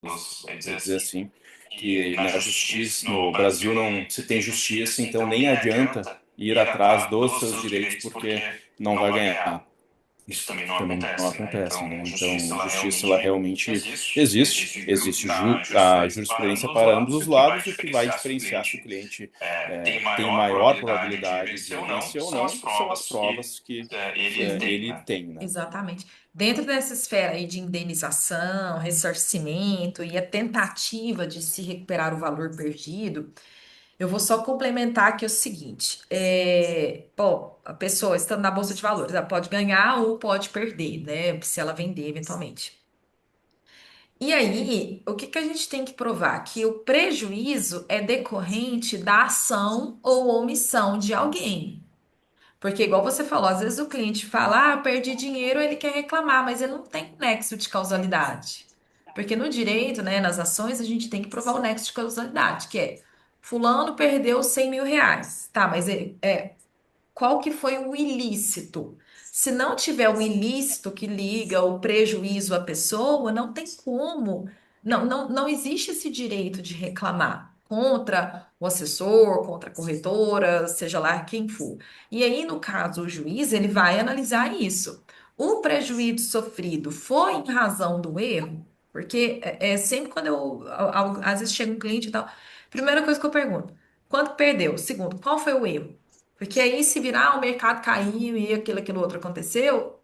vou dizer assim, que na justiça, no Brasil não se tem justiça, então nem adianta ir atrás dos seus direitos porque não vai ganhar. Isso também não acontece, né? Então, justiça ela realmente existe a jurisprudência para ambos os lados. O que vai diferenciar se o cliente tem maior probabilidade de vencer ou não são as provas que ele tem, né? Exatamente. Dentro dessa esfera aí de indenização, ressarcimento e a tentativa de se recuperar o valor perdido, eu vou só complementar aqui o seguinte: bom, a pessoa estando na Bolsa de Valores, ela pode ganhar ou pode perder, né? Se ela vender eventualmente. E aí, o que que a gente tem que provar? Que o prejuízo é decorrente da ação ou omissão de alguém. Porque, igual você falou, às vezes o cliente fala, perdi dinheiro, ele quer reclamar, mas ele não tem nexo de causalidade. Porque no direito, né, nas ações, a gente tem que provar o nexo de causalidade, que é, fulano perdeu 100 mil reais. Tá, mas qual que foi o ilícito? Se não tiver um ilícito que liga o prejuízo à pessoa, não tem como, não existe esse direito de reclamar contra o assessor, contra a corretora, seja lá quem for. E aí, no caso, o juiz, ele vai analisar isso. O prejuízo sofrido foi em razão do erro? Porque sempre quando às vezes chega um cliente e tal, primeira coisa que eu pergunto, quanto perdeu? Segundo, qual foi o erro? Porque aí, se virar, o mercado caiu e aquilo outro aconteceu,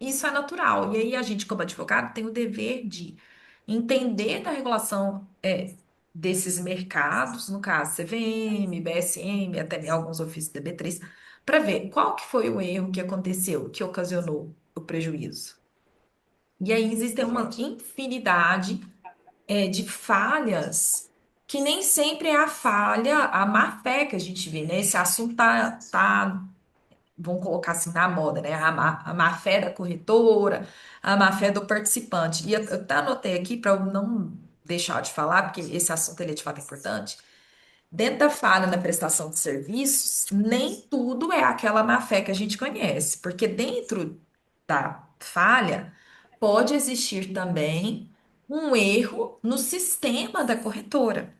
isso é natural. E aí, a gente, como advogado, tem o dever de entender da regulação desses mercados, no caso CVM, BSM, até alguns ofícios da B3, para ver qual que foi o erro que aconteceu, que ocasionou o prejuízo. E aí, existem uma Exato. infinidade de falhas que nem sempre é a falha, a má fé que a gente vê, né? Esse assunto tá vamos colocar assim na moda, né? A má fé da corretora, a má fé do participante. E eu até anotei aqui para eu não deixar de falar, porque esse assunto ele é de fato importante. Dentro da falha na prestação de serviços, nem tudo é aquela má fé que a gente conhece, porque dentro da falha pode existir também um erro no sistema da corretora.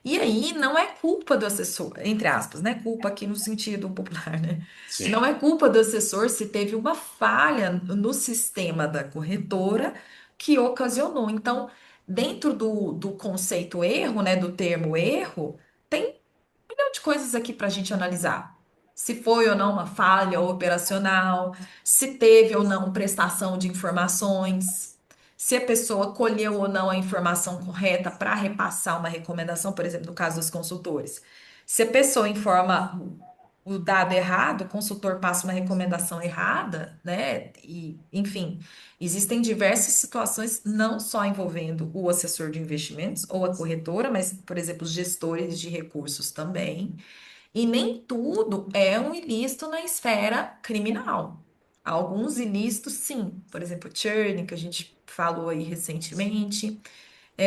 E aí não é culpa do assessor, entre aspas, né? Culpa aqui no sentido popular, né? Sim. Não é culpa do assessor se teve uma falha no sistema da corretora que ocasionou. Então, dentro do conceito erro, né? Do termo erro, tem um milhão de coisas aqui para a gente analisar. Se foi ou não uma falha operacional, se teve ou não prestação de informações, se a pessoa colheu ou não a informação correta para repassar uma recomendação, por exemplo, no caso dos consultores. Se a pessoa informa o dado errado, o consultor passa uma recomendação errada, né? E, enfim, existem diversas situações, não só envolvendo o assessor de investimentos ou a corretora, mas, por exemplo, os gestores de recursos também. E nem tudo é um ilícito na esfera criminal. Alguns ilícitos, sim. Por exemplo, churn, que a gente falou aí recentemente.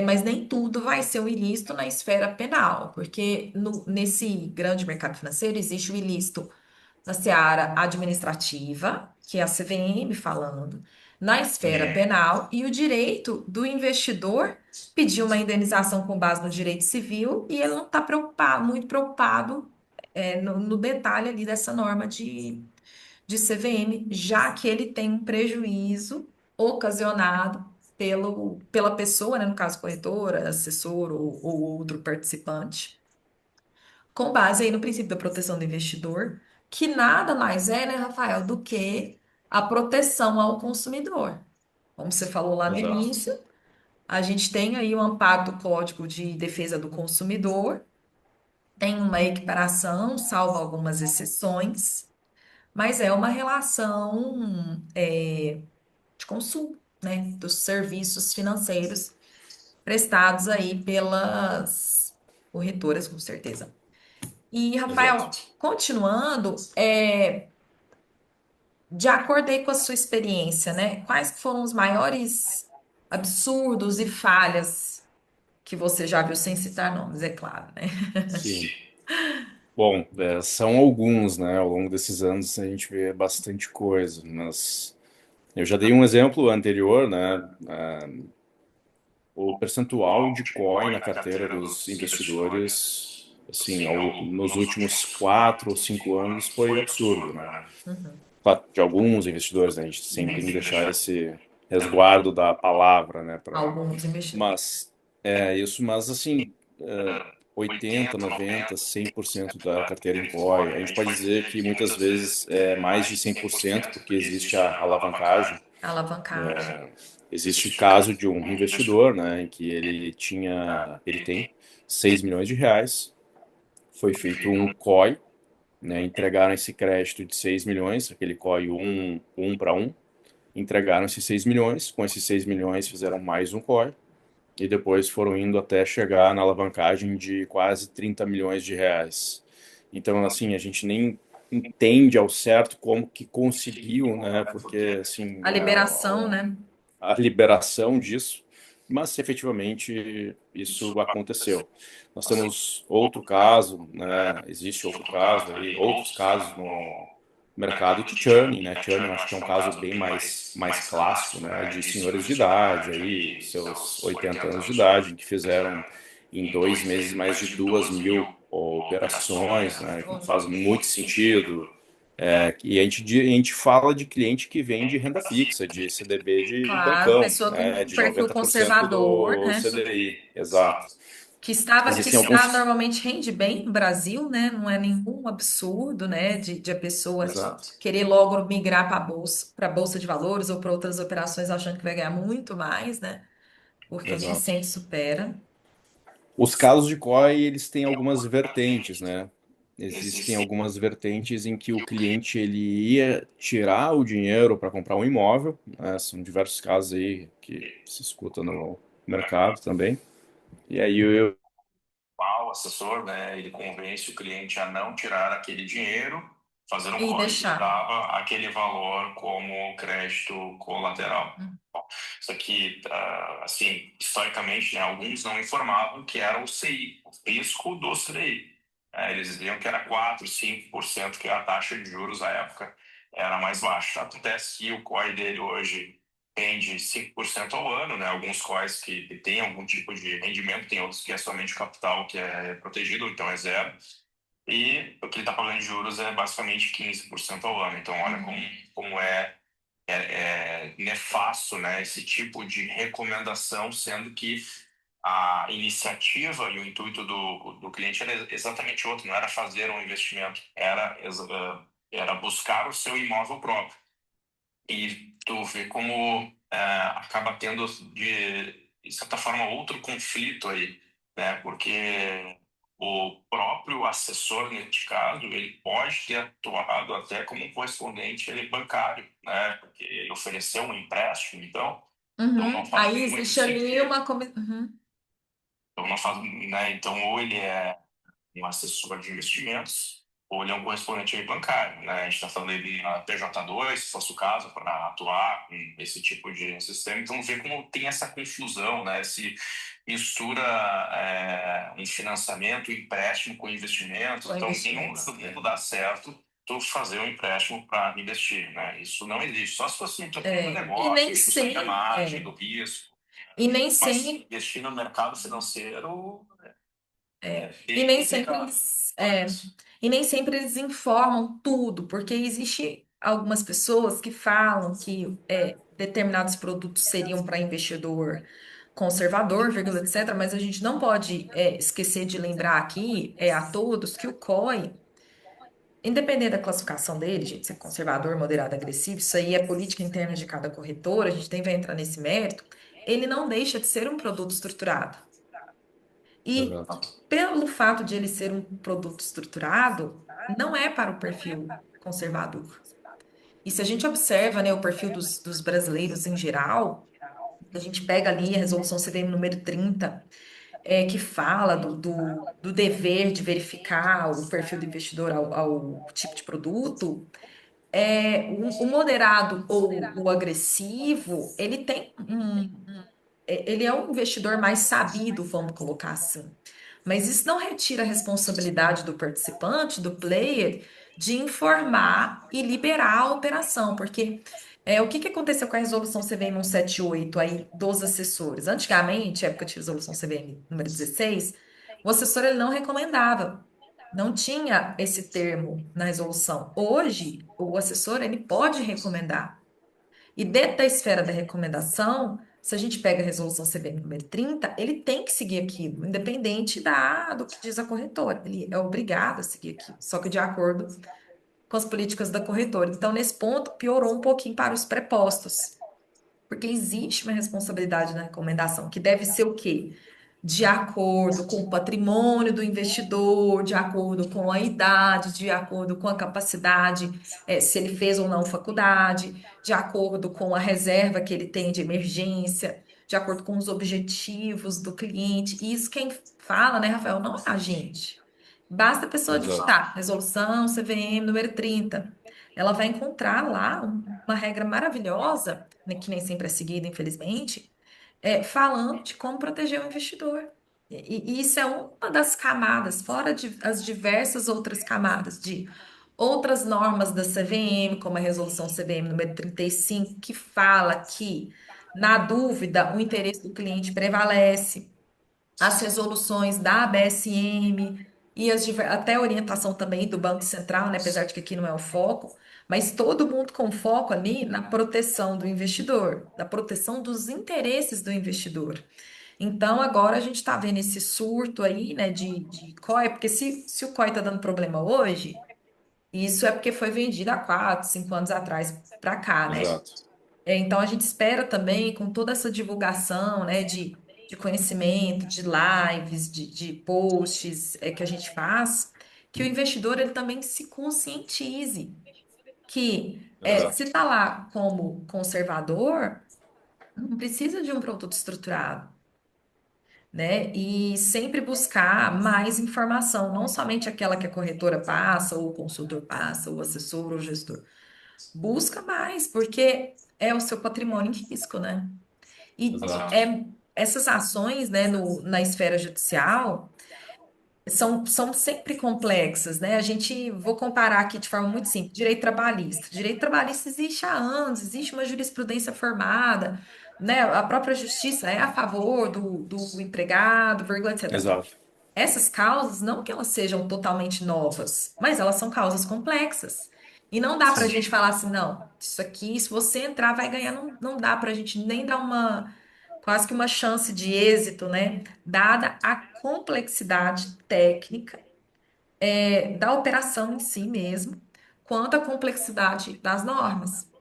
Mas nem tudo vai ser um ilícito na esfera penal, porque nesse grande mercado financeiro existe o ilícito na seara administrativa, que é a CVM falando, na esfera Uhum. penal, e o direito do investidor pedir uma indenização com base no direito civil, e ele não está muito preocupado no detalhe ali dessa norma de CVM, já que ele tem um prejuízo ocasionado pela pessoa, né, no caso corretora, assessor ou outro participante, com base aí no princípio da proteção do investidor, que nada mais é, né, Rafael, do que a proteção ao consumidor. Como você falou lá no Exato. início, a gente tem aí o amparo do Código de Defesa do Consumidor, tem uma equiparação, salvo algumas exceções, mas é uma relação de consumo, né, dos serviços financeiros prestados aí pelas corretoras, com certeza. E, Rafael, Exato. continuando, de acordo aí com a sua experiência, né, quais foram os maiores absurdos e falhas que você já viu, sem citar nomes, é claro, né? Sim. Bom, são alguns, né? Ao longo desses anos a gente vê bastante coisa, mas eu já dei um exemplo anterior, né? o percentual de COI na carteira dos investidores, assim, nos últimos 4 ou 5 anos foi absurdo, né? Uhum. Claro, de alguns investidores, né? A gente sempre tem que deixar esse resguardo da palavra, né? Alguns investidores. Mas isso, mas assim, 80, 90, 100% da carteira em COI. A gente pode dizer que muitas vezes é mais de 100% porque existe a alavancagem. Alavancagem. Existe o caso de um investidor, né, em que ele tem 6 milhões de reais, foi feito um COI, né, entregaram esse crédito de 6 milhões, aquele COI um para um, entregaram esses 6 milhões, com esses 6 milhões fizeram mais um COI, e depois foram indo até chegar na alavancagem de quase 30 milhões de reais. Então, assim, a gente nem entende ao certo como que conseguiu, né, porque, assim, A liberação, né? a liberação disso, mas efetivamente isso aconteceu. Nós temos outro caso, né? Existe outro caso aí, outros casos no mercado de churning, né? Churning eu acho que é um caso bem mais clássico, né? De senhores de idade aí, seus 80 anos de idade, que fizeram em 2 meses mais de 2.000 operações, né? Que não faz muito sentido. E a gente fala de cliente que vende renda fixa, de CDB de Claro, bancão, pessoa com né, um de perfil 90% conservador, do né? CDI, exato. Que Existem está alguns. normalmente rende bem no Brasil, né? Não é nenhum absurdo, né? De a pessoa Exato, querer logo migrar para a bolsa de valores ou para outras operações achando que vai ganhar muito mais, né? Porque nem exato. sempre supera. Os casos de COI, eles têm algumas vertentes, né? Existem algumas vertentes em que o cliente ele ia tirar o dinheiro para comprar um imóvel, né? São diversos casos aí que se escuta no mercado também. E aí o assessor, né, ele convence o cliente a não tirar aquele dinheiro, fazer um E COI e deixar. dava aquele valor como crédito colateral. Hum. Isso aqui, assim, historicamente, né, alguns não informavam que era o CI, o risco do CDI. Eles diziam que era 4, 5%, que a taxa de juros à época era mais baixa. Acontece que o COI dele hoje rende 5% ao ano, né? Alguns COIs que têm algum tipo de rendimento, tem outros que é somente capital que é protegido, então é zero. E o que ele está pagando de juros é basicamente 15% ao ano. Então, olha como é nefasto, né, esse tipo de recomendação, sendo que a iniciativa e o intuito do cliente era exatamente outro, não era fazer um investimento, era buscar o seu imóvel próprio. E tu vê como acaba tendo, de certa forma, outro conflito aí, né? Porque o próprio assessor, neste caso, ele pode ter atuado até como um correspondente bancário, né? Porque ele ofereceu um empréstimo, então não Uhum. faz Aí muito existe ali sentido. uma. Uhum. Então não faz, né? Então ou ele é um assessor de investimentos, ou ele é um correspondente bancário, né? A gente está falando aí na PJ2, se fosse o caso, para atuar com esse tipo de sistema. Então, vê como tem essa confusão, né? Se mistura um financiamento, um empréstimo com investimento. Com Então, nenhum investimentos. do mundo dá certo tu fazer um empréstimo para investir, né? Isso não existe. Só se fosse um pequeno E negócio, nem aí tu sabe a sempre. margem do risco. E nem Mas sempre. investir no mercado financeiro é E bem nem sempre complicado. eles, e nem sempre eles informam tudo, porque existe algumas pessoas que falam que determinados produtos seriam para investidor conservador, vírgula, etc., mas a gente não pode esquecer de lembrar aqui a todos que o COI, independente da classificação dele, gente, se é conservador, moderado, agressivo, isso aí é política interna de cada corretora, a gente nem vai entrar nesse mérito, ele não deixa de ser um produto estruturado. E Exato. pelo fato de ele ser um produto estruturado, não é para o perfil conservador. E se a gente observa, né, o perfil dos brasileiros em geral, a gente pega ali a resolução CVM número 30, que fala do dever de verificar o perfil do investidor ao tipo de produto, o moderado ou o agressivo, ele tem ele é um investidor mais sabido, vamos colocar assim. Mas isso não retira a responsabilidade do participante, do player, de informar e liberar a operação, porque O que que aconteceu com a resolução CVM 178 aí dos assessores? Antigamente, época de resolução CVM número 16, o assessor ele não recomendava. Não tinha esse termo na resolução. Hoje, o assessor ele pode recomendar. E dentro da esfera da recomendação, se a gente pega a resolução CVM número 30, ele tem que seguir aquilo, independente do que diz a corretora. Ele é obrigado a seguir aquilo, só que de acordo com as políticas da corretora. Então, nesse ponto, piorou um pouquinho para os prepostos, porque existe uma responsabilidade na recomendação, que deve ser o quê? De acordo com o patrimônio do investidor, de acordo com a idade, de acordo com a capacidade, se ele fez ou não faculdade, de acordo com a reserva que ele tem de emergência, de acordo com os objetivos do cliente. E isso quem fala, né, Rafael, não é a gente. Basta a pessoa Exato. digitar resolução CVM número 30. Ela vai encontrar lá uma regra maravilhosa, né, que nem sempre é seguida, infelizmente, falando de como proteger o investidor. E isso é uma das camadas, fora de as diversas outras camadas de outras normas da CVM, como a resolução CVM número 35, que fala que, na dúvida, o interesse do cliente prevalece, as resoluções da ABSM e até a orientação também do Banco Central, né, apesar de que aqui não é o foco, mas todo mundo com foco ali na proteção do investidor, da proteção dos interesses do investidor. Então, agora a gente está vendo esse surto aí, né, de COI, porque se o COI está dando problema hoje, isso é porque foi vendido há 4, 5 anos atrás para cá, né? Exato. Então, a gente espera também, com toda essa divulgação, né, de conhecimento, de lives, de posts, que a gente faz, que o investidor ele também se conscientize que É, se está lá como conservador, não precisa de um produto estruturado, né? E sempre buscar mais informação, não somente aquela que a corretora passa, ou o consultor passa, ou o assessor, ou o gestor. Busca mais, porque é o seu patrimônio em risco, né? E exato. essas ações, né, na esfera judicial são sempre complexas, né? A gente, vou comparar aqui de forma muito simples, direito trabalhista. Direito trabalhista existe há anos, existe uma jurisprudência formada, né? A própria justiça é a favor do empregado, vírgula, etc. Exato. Essas causas, não que elas sejam totalmente novas, mas elas são causas complexas. E não dá para a Sim. gente falar assim, não, isso aqui, se você entrar, vai ganhar. Não, não dá para a gente nem dar quase que uma chance de êxito, né? Dada a complexidade técnica, da operação em si mesmo, quanto a complexidade das normas.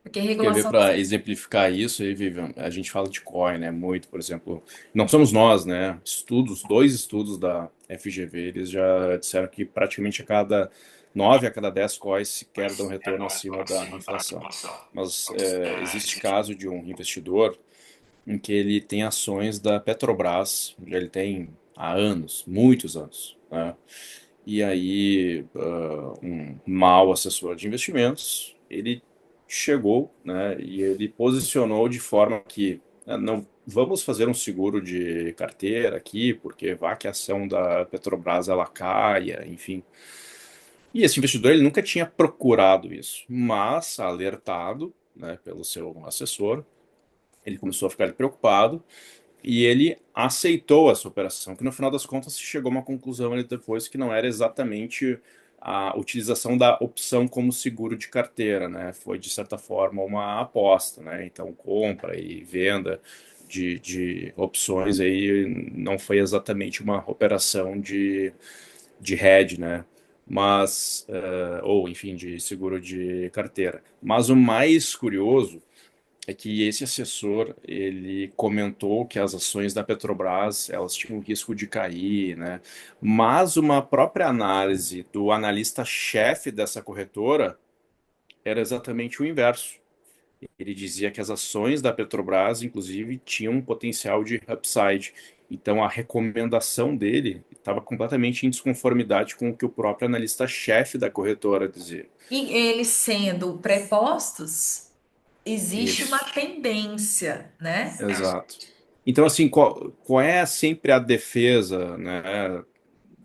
Porque Quer ver regulação. para exemplificar isso aí, Vivian? A gente fala de COI, né? Muito, por exemplo. Não somos nós, né? Estudos, dois estudos da FGV, eles já disseram que praticamente a cada 9 a cada 10 COIs sequer dão retorno acima da inflação. Mas existe caso de um investidor em que ele tem ações da Petrobras, já ele tem há anos, muitos anos, né? E aí, um mau assessor de investimentos, ele chegou, né, e ele posicionou de forma que não vamos fazer um seguro de carteira aqui, porque vá que a ação da Petrobras ela caia, enfim. E esse investidor ele nunca tinha procurado isso, mas alertado, né, pelo seu assessor, ele começou a ficar preocupado e ele aceitou essa operação, que no final das contas se chegou a uma conclusão ali depois que não era exatamente a utilização da opção como seguro de carteira, né? Foi de certa forma uma aposta, né? Então compra e venda de opções aí não foi exatamente uma operação de hedge, né? Mas, ou enfim, de seguro de carteira. Mas o mais curioso é que esse assessor ele comentou que as ações da Petrobras elas tinham risco de cair, né? Mas uma própria análise do analista-chefe dessa corretora era exatamente o inverso. Ele dizia que as ações da Petrobras, inclusive, tinham um potencial de upside. Então a recomendação dele estava completamente em desconformidade com o que o próprio analista-chefe da corretora dizia. E eles sendo prepostos, existe uma Isso. tendência, né? Exato. Então, assim, qual é sempre a defesa, né,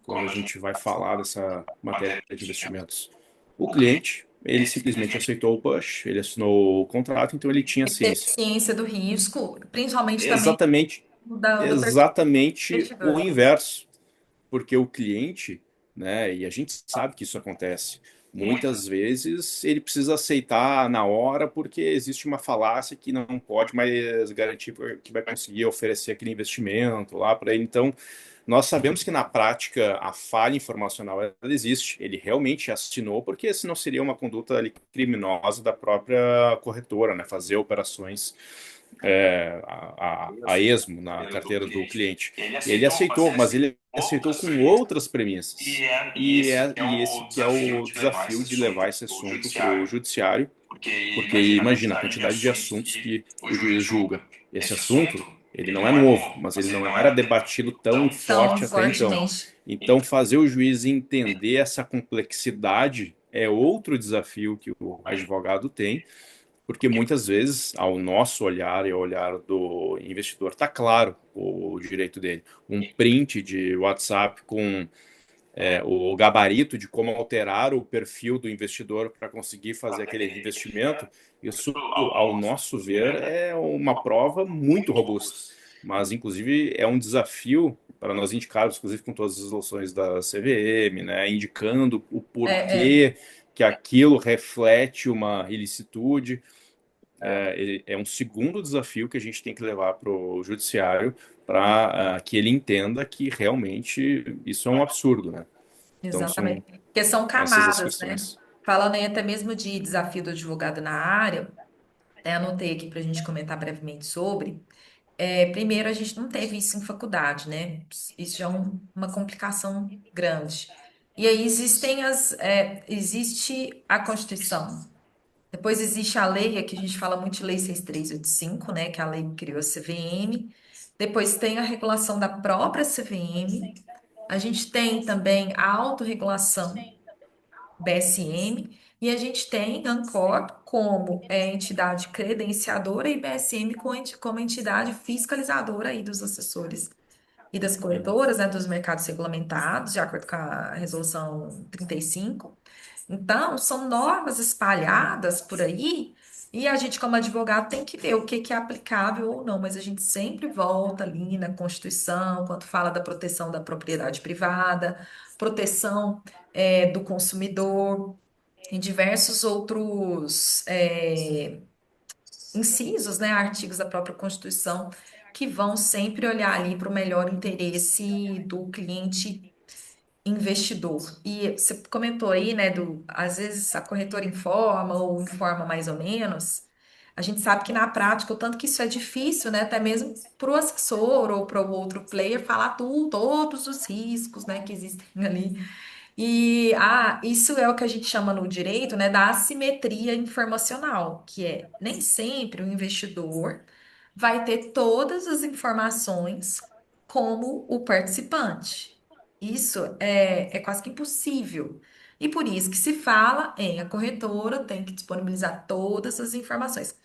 quando a gente vai falar dessa matéria de investimentos? O cliente. ele simplesmente aceitou o push, ele assinou o contrato, então ele tinha Ele teve ciência. ciência do risco, principalmente também Exatamente, do perfil do exatamente o investidor. inverso, porque o cliente, né, e a gente sabe que isso acontece, muitas vezes ele precisa aceitar na hora porque existe uma falácia que não pode mais garantir que vai conseguir oferecer aquele investimento lá para ele. Então, nós sabemos que na prática a falha informacional ela existe. Ele realmente assinou porque senão seria uma conduta ali criminosa da própria corretora, né, fazer operações a esmo na carteira do cliente. Ele aceitou, mas ele aceitou com outras premissas. E esse que é o desafio de levar esse assunto para o judiciário, porque imagina a quantidade de assuntos que o juiz julga. Esse assunto, ele não é novo, mas ele não era debatido tão Tão forte até então. fortemente. Então, fazer o juiz entender essa complexidade é outro desafio que o advogado tem, porque muitas vezes, ao nosso olhar e ao olhar do investidor, está claro o direito dele. Um print de WhatsApp com o gabarito de como alterar o perfil do investidor para conseguir fazer aquele investimento, isso, ao nosso ver, é uma prova muito robusta. Mas, inclusive, é um desafio para nós indicarmos, inclusive com todas as resoluções da CVM, né, indicando o É, é, porquê que aquilo reflete uma ilicitude. É um segundo desafio que a gente tem que levar para o judiciário para que ele entenda que realmente isso é um absurdo, né? Então são exatamente. Porque são essas as camadas, né? questões. Falando aí até mesmo de desafio do advogado na área, até anotei aqui para a gente comentar brevemente sobre. Primeiro, a gente não teve isso em faculdade, né? Isso já é uma complicação grande. E aí existe a Constituição. Depois existe a lei, aqui a gente fala muito de Lei 6.385, né? Que é a lei que criou a CVM. Depois tem a regulação da própria CVM. A gente tem também a autorregulação, BSM, e a gente tem Ancor como entidade credenciadora e BSM como entidade fiscalizadora aí dos assessores e das Uhum. corretoras, né, dos mercados regulamentados, de acordo com a Resolução 35. Então, são normas espalhadas por aí, e a gente, como advogado, tem que ver o que que é aplicável ou não, mas a gente sempre volta ali na Constituição, quando fala da proteção da propriedade privada, proteção, do consumidor, em diversos outros, incisos, né, artigos da própria Constituição, que vão sempre olhar ali para o melhor interesse do cliente investidor. E você comentou aí, né, às vezes a corretora informa ou informa mais ou menos. A gente sabe que na prática, o tanto que isso é difícil, né, até mesmo para o assessor ou para o outro player falar tudo, todos os riscos, né, que existem ali. E isso é o que a gente chama no direito, né, da assimetria informacional, que é nem sempre o investidor vai ter todas as informações como o participante. Isso é quase que impossível. E por isso que se fala em a corretora tem que disponibilizar todas as informações.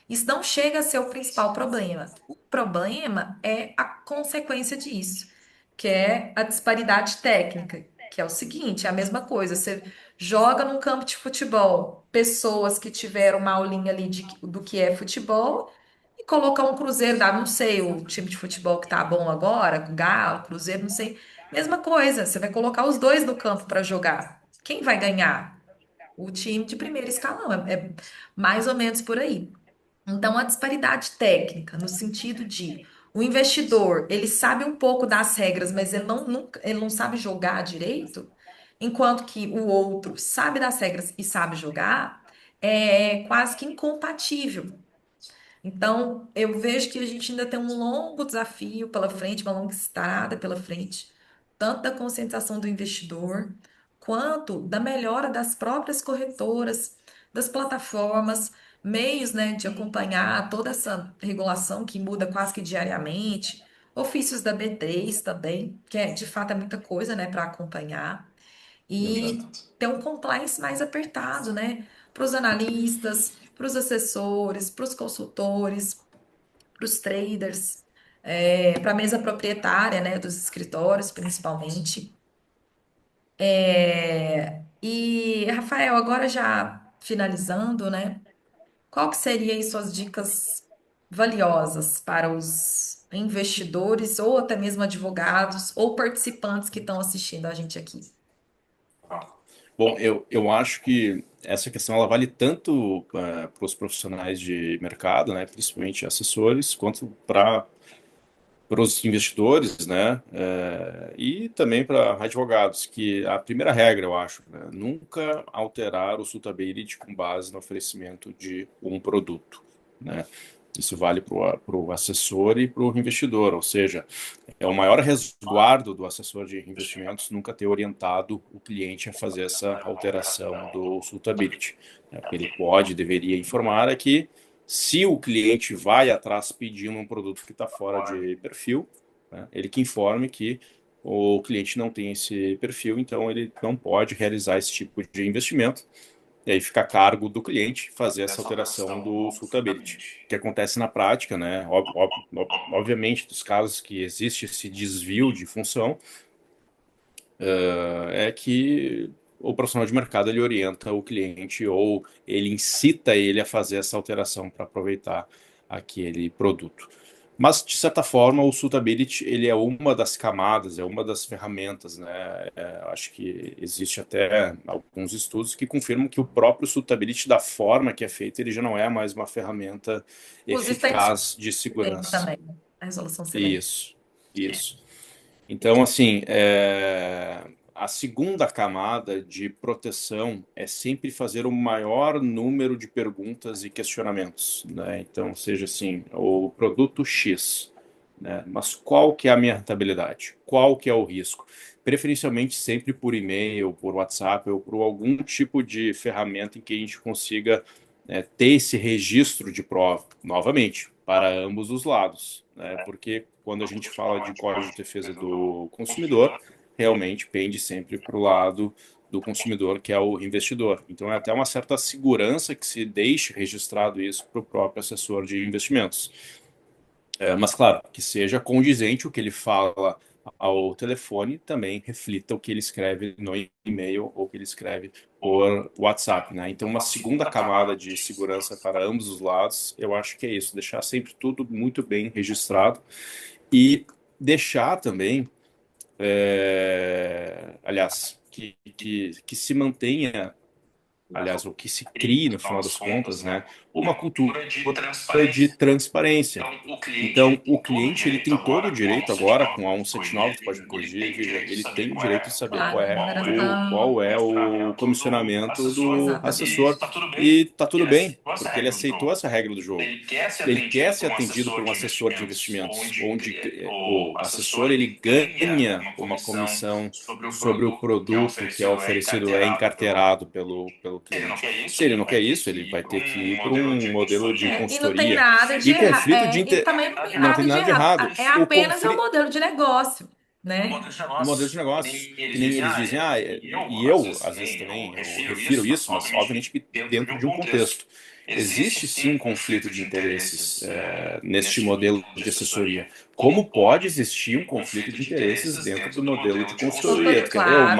Isso não chega a ser o principal problema. O problema é a consequência disso, que é a disparidade técnica, que é o seguinte, é a mesma coisa, você joga num campo de futebol pessoas que tiveram uma aulinha ali do que é futebol e colocar um Cruzeiro, não sei, o time de futebol que tá bom agora, o Galo, Cruzeiro, não sei. Mesma coisa, você vai colocar os dois no campo para jogar. Quem vai ganhar? O time de primeiro escalão, é mais ou menos por aí. Então, a disparidade técnica, no sentido de o investidor, ele sabe um pouco das regras, mas ele não sabe jogar direito, enquanto que o outro sabe das regras e sabe jogar, é quase que incompatível. Então, eu vejo que a gente ainda tem um longo desafio pela frente, uma longa estrada pela frente, tanto da conscientização do investidor, quanto da melhora das próprias corretoras, das plataformas, meios, né, de acompanhar toda essa regulação que muda quase que diariamente, ofícios da B3 também, que de fato é muita coisa, né, para acompanhar Exato. e ter um compliance mais apertado, né? Para os analistas, para os assessores, para os consultores, para os traders, para a mesa proprietária, né? Dos escritórios, principalmente. E, Rafael, agora já. finalizando, né? Qual que seriam aí suas dicas valiosas para os investidores ou até mesmo advogados ou participantes que estão assistindo a gente aqui? Bom, eu acho que essa questão ela vale tanto para os profissionais de mercado, né, principalmente assessores, quanto para os investidores, né, e também para advogados, que a primeira regra, eu acho, né, nunca alterar o suitability com base no oferecimento de um produto, né. Isso vale para o assessor e para o investidor, ou seja, é o maior resguardo do assessor de investimentos nunca ter orientado o cliente a fazer essa alteração do suitability. O que ele pode, deveria informar é que se o cliente vai atrás pedindo um produto que está fora de perfil, né, ele que informe que o cliente não tem esse perfil, então ele não pode realizar esse tipo de investimento. E aí fica a cargo do cliente fazer essa alteração do suitability. O que acontece na prática, né? Obviamente, dos casos que existe esse desvio de função, é que o profissional de mercado ele orienta o cliente ou ele incita ele a fazer essa alteração para aproveitar aquele produto. Mas, de certa forma, o Suitability ele é uma das camadas, é uma das ferramentas, né? Acho que existe até alguns estudos que confirmam que o próprio Suitability, da forma que é feito, ele já não é mais uma ferramenta Inclusive, tem discussão eficaz de segurança. também, né? A resolução CVM. Isso. Então, assim, a segunda camada de proteção é sempre fazer o maior número de perguntas e questionamentos, né? Então, seja assim, o produto X, né? Mas qual que é a minha rentabilidade? Qual que é o risco? Preferencialmente sempre por e-mail, por WhatsApp ou por algum tipo de ferramenta em que a gente consiga ter esse registro de prova, novamente, para ambos os lados, né? Porque quando a gente fala de código de defesa do consumidor, realmente pende sempre para o lado do consumidor, que é o investidor. Então é até uma certa segurança que se deixe registrado isso para o próprio assessor de investimentos. Mas, claro, que seja condizente o que ele fala ao telefone, também reflita o que ele escreve no e-mail ou o que ele escreve por WhatsApp, né? Então, uma segunda camada de segurança para ambos os lados, eu acho que é isso, deixar sempre tudo muito bem registrado e deixar também, aliás, que se mantenha, aliás, o que se crie no final das contas, né, uma cultura de transparência. Então, o cliente ele tem todo o direito agora, com a 179, tu pode me corrigir, Vivian, ele tem o direito de saber Claro, qual remuneração. é o comissionamento do assessor. Exatamente. E tá tudo bem, porque ele aceitou essa regra do jogo. Ele quer ser atendido por um assessor de investimentos, onde o assessor ele ganha uma comissão sobre o produto que é oferecido, é encarteirado pelo cliente. Se ele não quer isso, ele vai ter que ir para um modelo de E não tem consultoria. nada de E errado. conflito de E inter... também não tem não tem nada de nada de errado. errado. É O apenas um conflito modelo de negócio, né? o modelo de negócios, que nem eles dizem, e eu, às vezes também, eu refiro isso, mas obviamente que dentro de um contexto. Existe sim um conflito de interesses neste modelo de assessoria. Como pode existir um conflito de interesses dentro do modelo de consultoria? Tu quer ver Claro.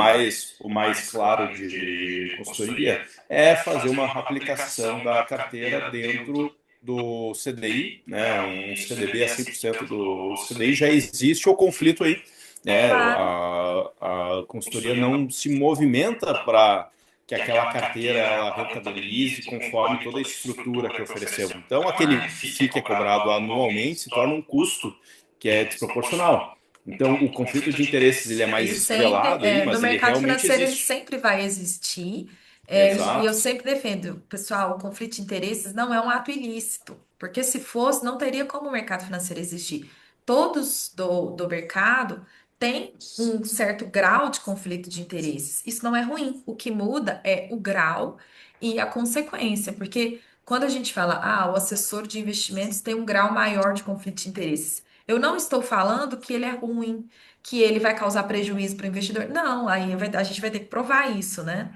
o mais claro de consultoria? É fazer uma aplicação da carteira dentro do CDI, né? Um CDB a 100% do CDI, já existe o conflito aí, né? Claro. A consultoria não se movimenta para que aquela carteira ela rentabilize conforme toda a estrutura que ofereceu. Então, aquele FII que é cobrado anualmente se torna um custo que é desproporcional. Então, o conflito de interesses ele é mais Ele sempre, velado aí, no mas ele mercado realmente financeiro, ele existe. sempre vai existir. E eu Exato, sempre defendo, pessoal, o conflito de interesses não é um ato ilícito, porque se fosse, não teria como o mercado financeiro existir. Todos do mercado têm um certo grau de conflito de interesses. Isso não é ruim. O que muda é o grau e a consequência, porque quando a gente fala, o assessor de investimentos tem um grau maior de conflito de interesses. Eu não estou falando que ele é ruim, que ele vai causar prejuízo para o investidor. Não, a gente vai ter que provar isso, né?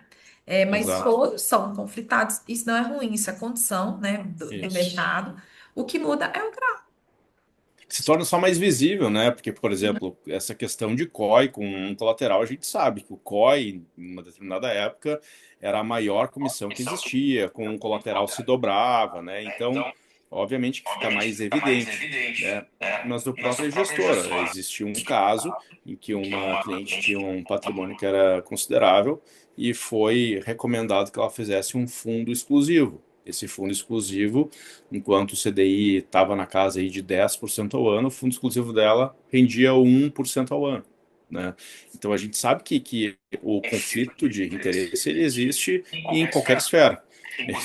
Mas exato. todos são conflitados. Isso não é ruim, isso é condição, né, do Isso. mercado. O que muda é o grau. se torna só mais visível, né? Porque, por exemplo, essa questão de COI com um colateral, a gente sabe que o COI, em uma determinada época, era a maior comissão que existia, com um colateral se dobrava, né? Então, obviamente que fica mais evidente, né? Mas do próprio gestor, existia um caso em que uma cliente tinha um patrimônio que era considerável e foi recomendado que ela fizesse um fundo exclusivo. Esse fundo exclusivo, enquanto o CDI estava na casa aí de 10% ao ano, o fundo exclusivo dela rendia 1% ao ano, né? Então a gente sabe que o conflito de interesse ele existe em qualquer esfera.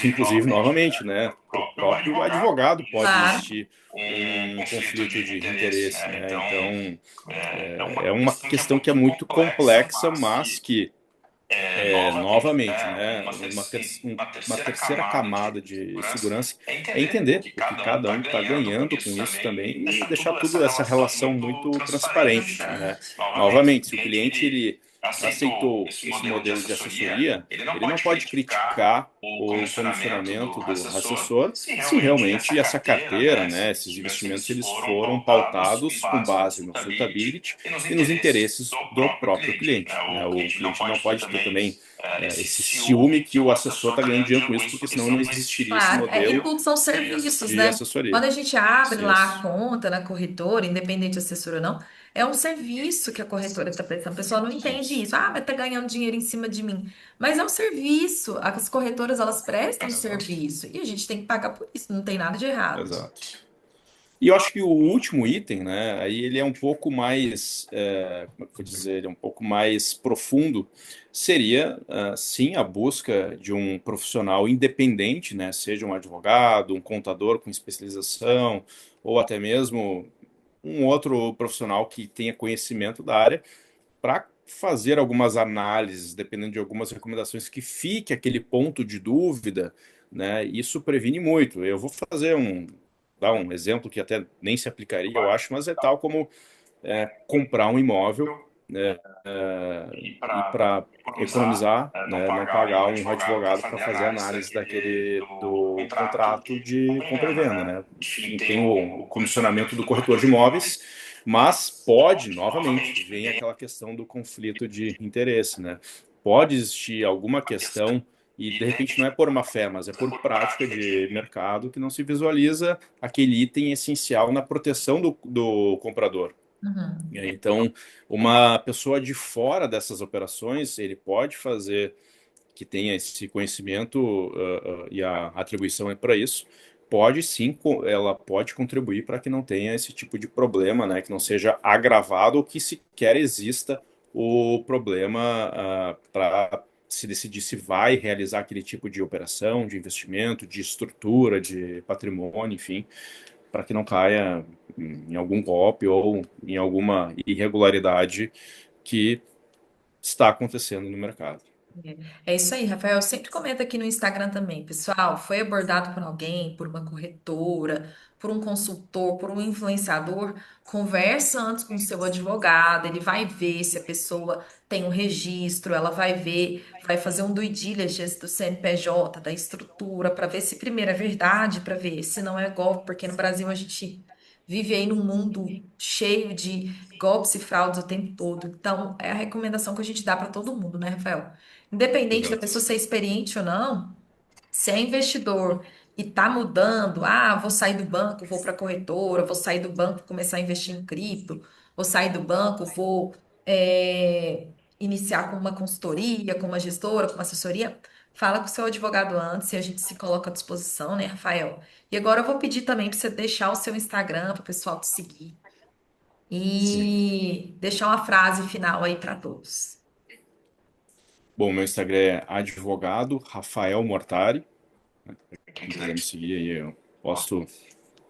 Inclusive, novamente, né? O próprio advogado pode Claro. existir um conflito de interesse, né? Então é uma questão que é muito complexa, mas que novamente, né, uma terceira camada de segurança é entender o que cada um está ganhando com isso também e deixar tudo essa relação muito transparente, né? Novamente, se o cliente ele aceitou esse modelo de assessoria, ele não pode criticar o comissionamento do assessor se realmente essa carteira, né, esses investimentos eles foram pautados com base no suitability e nos interesses do próprio cliente, né? O cliente não pode ter também esse ciúme que o assessor está ganhando dinheiro com isso, porque senão não existiria esse Claro, e modelo tudo são serviços, de né? Quando assessoria. a gente abre lá a Isso, conta na corretora, independente de assessor ou não, é um serviço que a corretora está prestando. A pessoa não entende isso. isso. Ah, vai estar ganhando dinheiro em cima de mim. Mas é um serviço. As corretoras, elas prestam serviço. E a gente tem que pagar por isso. Não tem nada de errado. Exato. E eu acho que o último item, né, aí ele é um pouco mais, como é que eu vou dizer, ele é um pouco mais profundo, seria, sim, a busca de um profissional independente, né, seja um advogado, um contador com especialização, ou até mesmo um outro profissional que tenha conhecimento da área, para fazer algumas análises, dependendo de algumas recomendações, que fique aquele ponto de dúvida, né? Isso previne muito. Eu vou fazer dar um exemplo que até nem se aplicaria, eu acho, mas é tal como comprar um imóvel, né, e para economizar, né, não pagar um advogado para fazer a análise daquele do contrato de compra e venda, né? Enfim, tem o comissionamento do corretor de imóveis, mas pode, novamente, vem aquela questão do conflito de interesse, né? Pode existir alguma questão e de repente não é por má fé, mas é por prática de mercado que não se visualiza aquele item essencial na proteção do comprador. Uhum. Então, uma pessoa de fora dessas operações, ele pode fazer que tenha esse conhecimento e a atribuição é para isso, pode sim, ela pode contribuir para que não tenha esse tipo de problema, né, que não seja agravado ou que sequer exista o problema para se decidir se vai realizar aquele tipo de operação, de investimento, de estrutura, de patrimônio, enfim, para que não caia em algum golpe ou em alguma irregularidade que está acontecendo no mercado. É isso aí, Rafael. Eu sempre comento aqui no Instagram também, pessoal. Foi abordado por alguém, por uma corretora, por um consultor, por um influenciador. Conversa antes com o seu advogado. Ele vai ver se a pessoa tem um registro, ela vai ver, vai fazer um due diligence do CNPJ, da estrutura, para ver se primeiro é verdade, para ver se não é golpe, porque no Brasil a gente vive aí num mundo cheio de golpes e fraudes o tempo todo. Então, é a recomendação que a gente dá para todo mundo, né, Rafael? Independente da Exato. pessoa ser experiente ou não, se é investidor e tá mudando, vou sair do banco, vou para corretora, vou sair do banco, começar a investir em cripto, vou sair do banco, vou iniciar com uma consultoria, com uma gestora, com uma assessoria, fala com o seu advogado antes e a gente se coloca à disposição, né, Rafael? E agora eu vou pedir também para você deixar o seu Instagram para o pessoal te seguir Sim. e deixar uma frase final aí para todos. Bom, meu Instagram é advogado Rafael Mortari. Quem quiser me seguir aí, eu posto,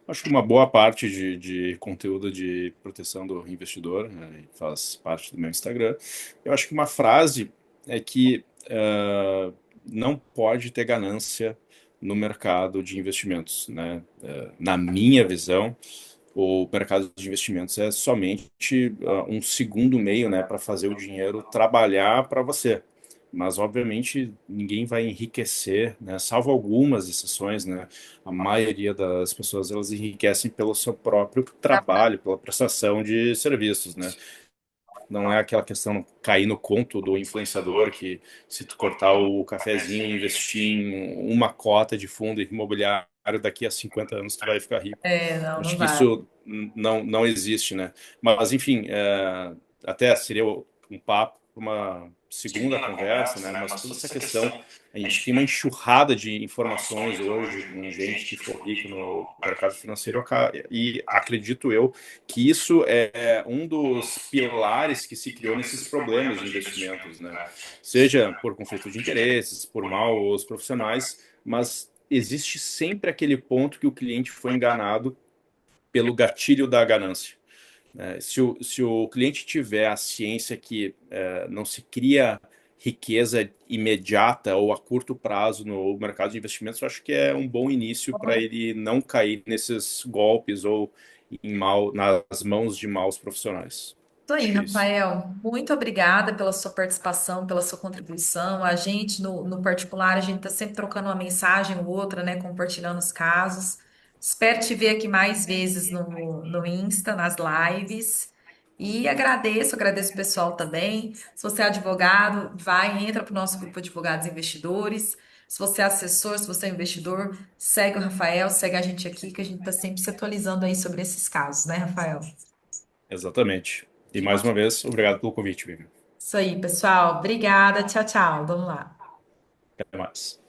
acho que uma boa parte de conteúdo de proteção do investidor, né, faz parte do meu Instagram. Eu acho que uma frase é que não pode ter ganância no mercado de investimentos, né? Na minha visão, o mercado de investimentos é somente um segundo meio, né, para fazer o dinheiro trabalhar para você. mas obviamente ninguém vai enriquecer, né? Salvo algumas exceções, né? A maioria das pessoas elas enriquecem pelo seu próprio trabalho, pela prestação de serviços, né? Não é aquela questão cair no conto do influenciador que se tu cortar o cafezinho e investir em uma cota de fundo imobiliário daqui a 50 anos tu vai ficar rico. Não, não Acho que vai. isso não existe, né? Mas enfim, até seria um papo para uma segunda conversa, né? Mas toda essa questão, a gente tem uma enxurrada de informações hoje com gente que ficou rico no mercado financeiro e acredito eu que isso é um dos pilares que se criou nesses problemas de investimentos, né? Seja por conflito de interesses, por maus profissionais, mas existe sempre aquele ponto que o cliente foi enganado pelo gatilho da ganância. Se o cliente tiver a ciência que não se cria riqueza imediata ou a curto prazo no mercado de investimentos, eu acho que é um bom início para ele não cair nesses golpes ou nas mãos de maus profissionais. Isso aí, Acho que é isso. Rafael. Muito obrigada pela sua participação, pela sua contribuição. A gente, no particular, a gente está sempre trocando uma mensagem ou outra, né? Compartilhando os casos. Espero te ver aqui mais vezes no Insta, nas lives. E agradeço o pessoal também. Se você é advogado, entra para o nosso grupo de advogados e investidores. Se você é assessor, se você é investidor, segue o Rafael, segue a gente aqui, que a gente está sempre se atualizando aí sobre esses casos, né, Rafael? Exatamente. E mais uma vez, obrigado pelo convite, Vivian. Isso aí, pessoal. Obrigada. Tchau, tchau. Vamos lá. Até mais.